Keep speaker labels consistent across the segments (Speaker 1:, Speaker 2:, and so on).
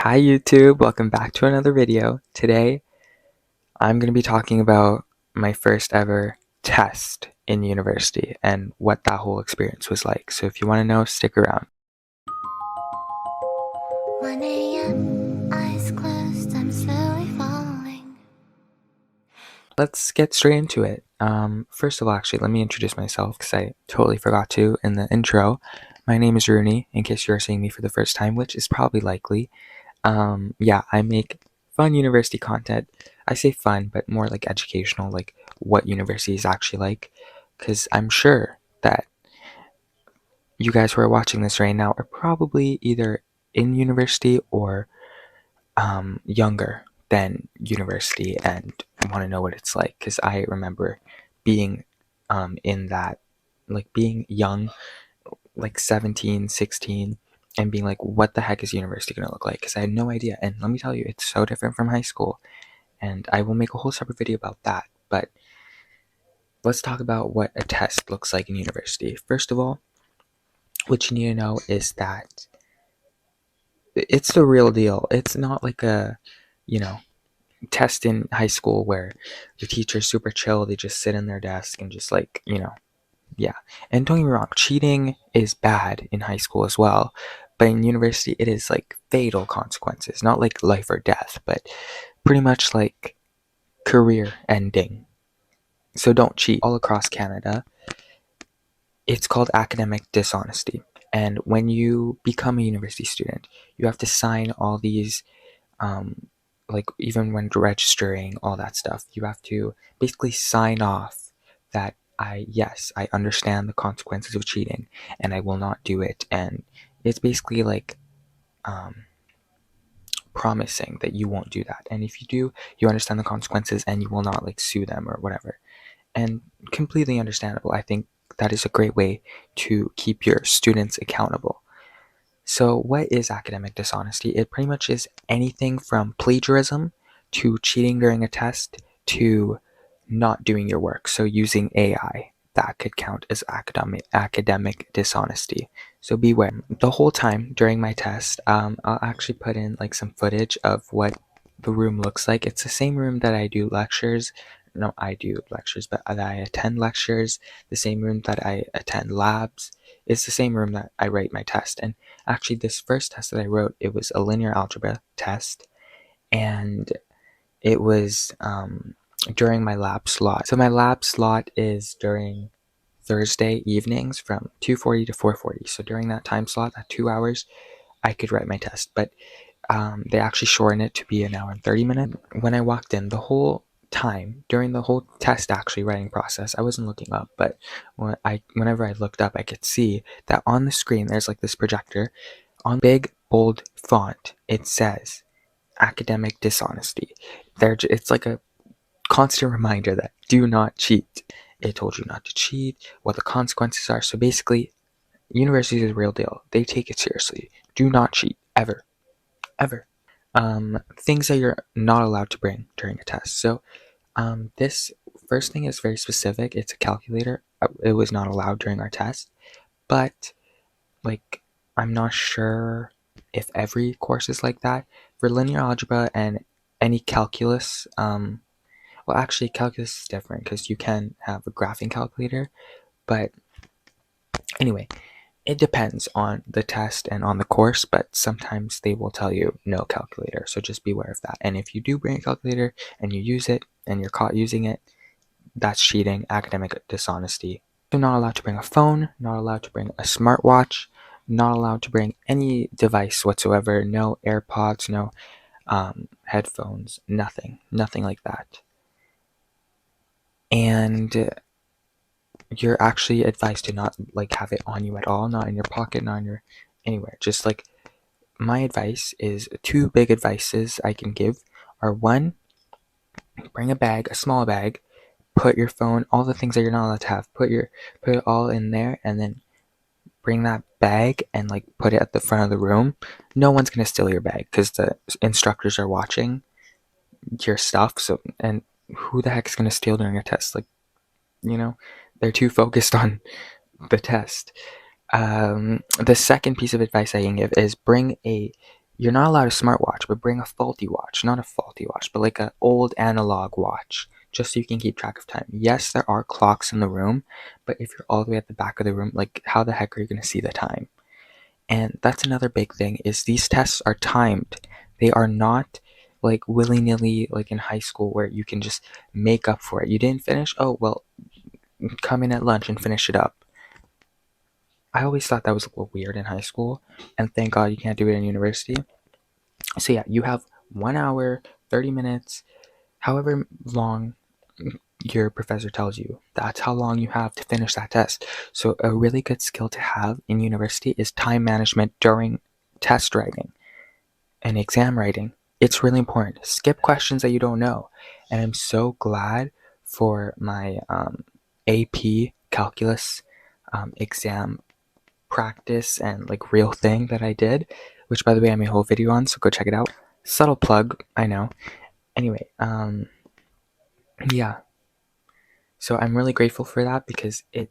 Speaker 1: Hi YouTube, welcome back to another video. Today I'm going to be talking about my first ever test in university and what that whole experience was like. So if you want to know, stick around. 1 a.m. eyes closed, I'm slowly falling. Let's get straight into it. First of all, actually, let me introduce myself because I totally forgot to in the intro. My name is Rooney, in case you are seeing me for the first time, which is probably likely. Yeah, I make fun university content. I say fun, but more like educational, like what university is actually like. Because I'm sure that you guys who are watching this right now are probably either in university or younger than university and want to know what it's like. Because I remember being in that, like being young, like 17, 16, and being like, what the heck is university going to look like? Because I had no idea. And let me tell you, it's so different from high school. And I will make a whole separate video about that. But let's talk about what a test looks like in university. First of all, what you need to know is that it's the real deal. It's not like a, you know, test in high school where your teacher's super chill. They just sit in their desk and just like, yeah. And don't get me wrong, cheating is bad in high school as well. But in university, it is like fatal consequences. Not like life or death, but pretty much like career ending. So don't cheat. All across Canada, it's called academic dishonesty. And when you become a university student, you have to sign all these, like even when registering, all that stuff, you have to basically sign off that yes, I understand the consequences of cheating and I will not do it. And it's basically like promising that you won't do that. And if you do, you understand the consequences and you will not like sue them or whatever. And completely understandable. I think that is a great way to keep your students accountable. So what is academic dishonesty? It pretty much is anything from plagiarism to cheating during a test to not doing your work. So using AI, that could count as academic dishonesty. So beware. The whole time during my test, I'll actually put in like some footage of what the room looks like. It's the same room that I do lectures. No, I do lectures, but that I attend lectures. The same room that I attend labs. It's the same room that I write my test. And actually, this first test that I wrote, it was a linear algebra test, and it was during my lab slot. So my lab slot is during Thursday evenings from 2:40 to 4:40. So during that time slot, that 2 hours, I could write my test. But they actually shortened it to be an hour and 30 minutes. When I walked in, the whole time during the whole test actually writing process, I wasn't looking up, but whenever I looked up, I could see that on the screen there's like this projector on big bold font. It says academic dishonesty. It's like a constant reminder that do not cheat. It told you not to cheat, what the consequences are. So basically, university is a real deal. They take it seriously. Do not cheat ever, ever. Things that you're not allowed to bring during a test. So this first thing is very specific. It's a calculator. It was not allowed during our test, but like I'm not sure if every course is like that. For linear algebra and any calculus, well, actually, calculus is different because you can have a graphing calculator, but anyway, it depends on the test and on the course, but sometimes they will tell you no calculator, so just beware of that. And if you do bring a calculator and you use it and you're caught using it, that's cheating, academic dishonesty. You're not allowed to bring a phone, not allowed to bring a smartwatch, not allowed to bring any device whatsoever, no Airpods, no headphones, nothing like that. And you're actually advised to not like have it on you at all, not in your pocket, not in your anywhere. Just like my advice is two big advices I can give are one, bring a bag, a small bag, put your phone, all the things that you're not allowed to have, put it all in there, and then bring that bag and like put it at the front of the room. No one's gonna steal your bag because the instructors are watching your stuff. So and who the heck is gonna steal during a test? Like, they're too focused on the test. The second piece of advice I can give is bring a you're not allowed a smartwatch, but bring a faulty watch. Not a faulty watch, but like an old analog watch, just so you can keep track of time. Yes, there are clocks in the room, but if you're all the way at the back of the room, like how the heck are you going to see the time? And that's another big thing, is these tests are timed. They are not like willy-nilly like in high school where you can just make up for it. You didn't finish? Oh, well, come in at lunch and finish it up. I always thought that was a little weird in high school, and thank God you can't do it in university. So yeah, you have 1 hour, 30 minutes, however long your professor tells you. That's how long you have to finish that test. So a really good skill to have in university is time management during test writing and exam writing. It's really important. Skip questions that you don't know. And I'm so glad for my AP calculus exam practice and like real thing that I did, which by the way I made a whole video on, so go check it out. Subtle plug, I know. Anyway, yeah. So I'm really grateful for that because it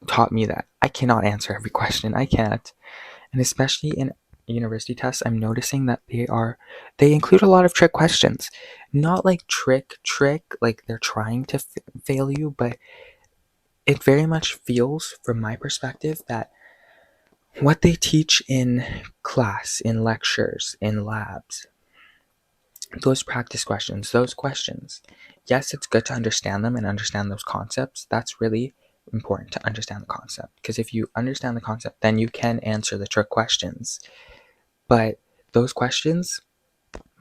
Speaker 1: taught me that I cannot answer every question. I can't. And especially in university tests, I'm noticing that they include a lot of trick questions. Not like trick, like they're trying to fail you, but it very much feels, from my perspective, that what they teach in class, in lectures, in labs, those practice questions, those questions, yes, it's good to understand them and understand those concepts. That's really important, to understand the concept, because if you understand the concept, then you can answer the trick questions. But those questions,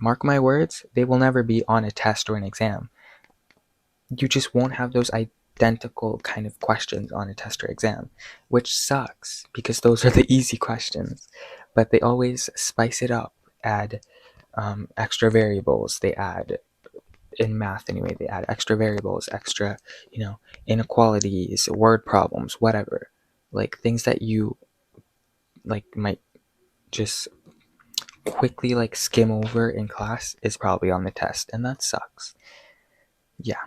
Speaker 1: mark my words, they will never be on a test or an exam. You just won't have those identical kind of questions on a test or exam, which sucks because those are the easy questions. But they always spice it up, add extra variables. They add, in math anyway, they add extra variables, extra, inequalities, word problems, whatever. Like things that you like might just quickly like skim over in class is probably on the test, and that sucks. Yeah,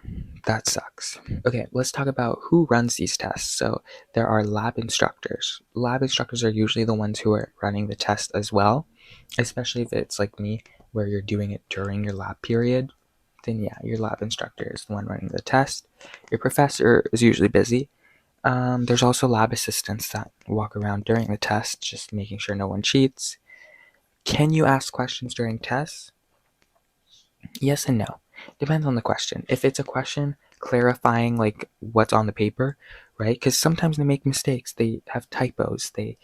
Speaker 1: that sucks. Okay, let's talk about who runs these tests. So there are lab instructors. Lab instructors are usually the ones who are running the test as well, especially if it's like me, where you're doing it during your lab period. Then yeah, your lab instructor is the one running the test. Your professor is usually busy. There's also lab assistants that walk around during the test, just making sure no one cheats. Can you ask questions during tests? Yes and no. Depends on the question. If it's a question clarifying like what's on the paper, right? Because sometimes they make mistakes. They have typos. They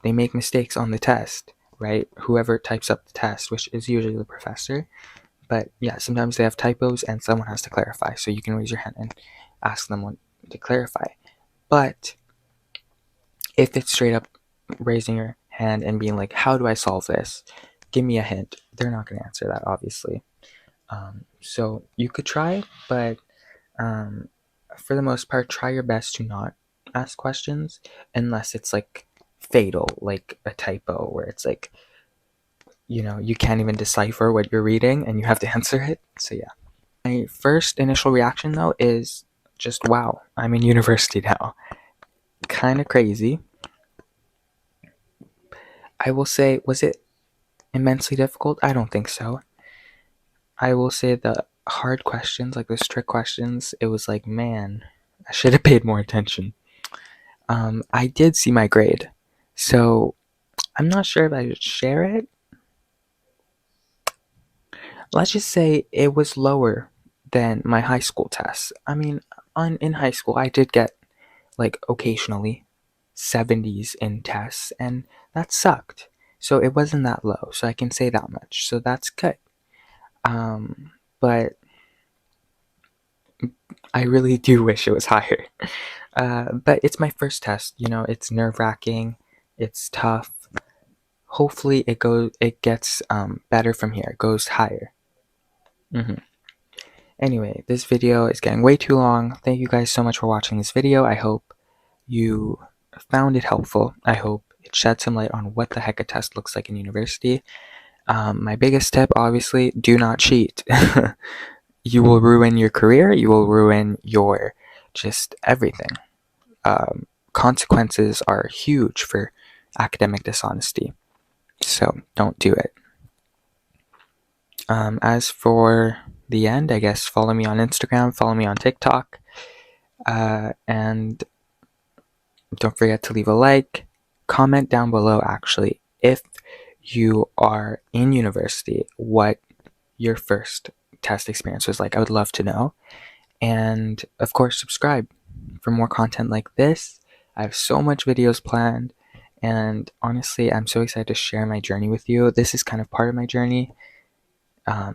Speaker 1: make mistakes on the test, right? Whoever types up the test, which is usually the professor. But yeah, sometimes they have typos and someone has to clarify. So you can raise your hand and ask them to clarify. But if it's straight up raising your hand and being like, how do I solve this? Give me a hint. They're not going to answer that, obviously. So you could try, but for the most part, try your best to not ask questions unless it's like fatal, like a typo where it's like, you can't even decipher what you're reading and you have to answer it. So yeah. My first initial reaction though is just, wow, I'm in university now. Kind of crazy. I will say, was it immensely difficult? I don't think so. I will say the hard questions, like those trick questions, it was like, man, I should have paid more attention. I did see my grade, so I'm not sure if I should share it. Let's just say it was lower than my high school tests. I mean, in high school, I did get, like, occasionally 70s in tests, and that sucked. So it wasn't that low, so I can say that much. So that's good. But I really do wish it was higher. But it's my first test, it's nerve-wracking, it's tough. Hopefully it gets better from here, it goes higher. Anyway, this video is getting way too long. Thank you guys so much for watching this video. I hope you found it helpful. I hope it shed some light on what the heck a test looks like in university. My biggest tip, obviously, do not cheat. You will ruin your career, you will ruin your just everything. Consequences are huge for academic dishonesty. So don't do it. As for the end, I guess follow me on Instagram, follow me on TikTok, and don't forget to leave a like. Comment down below, actually, if you are in university, what your first test experience was like. I would love to know. And of course, subscribe for more content like this. I have so much videos planned, and honestly, I'm so excited to share my journey with you. This is kind of part of my journey,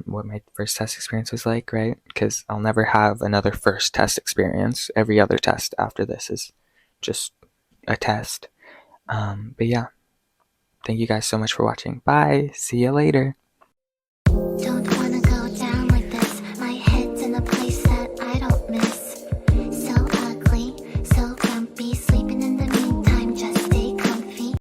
Speaker 1: what my first test experience was like, right? Because I'll never have another first test experience. Every other test after this is just a test. But yeah, thank you guys so much for watching. Bye. See you later.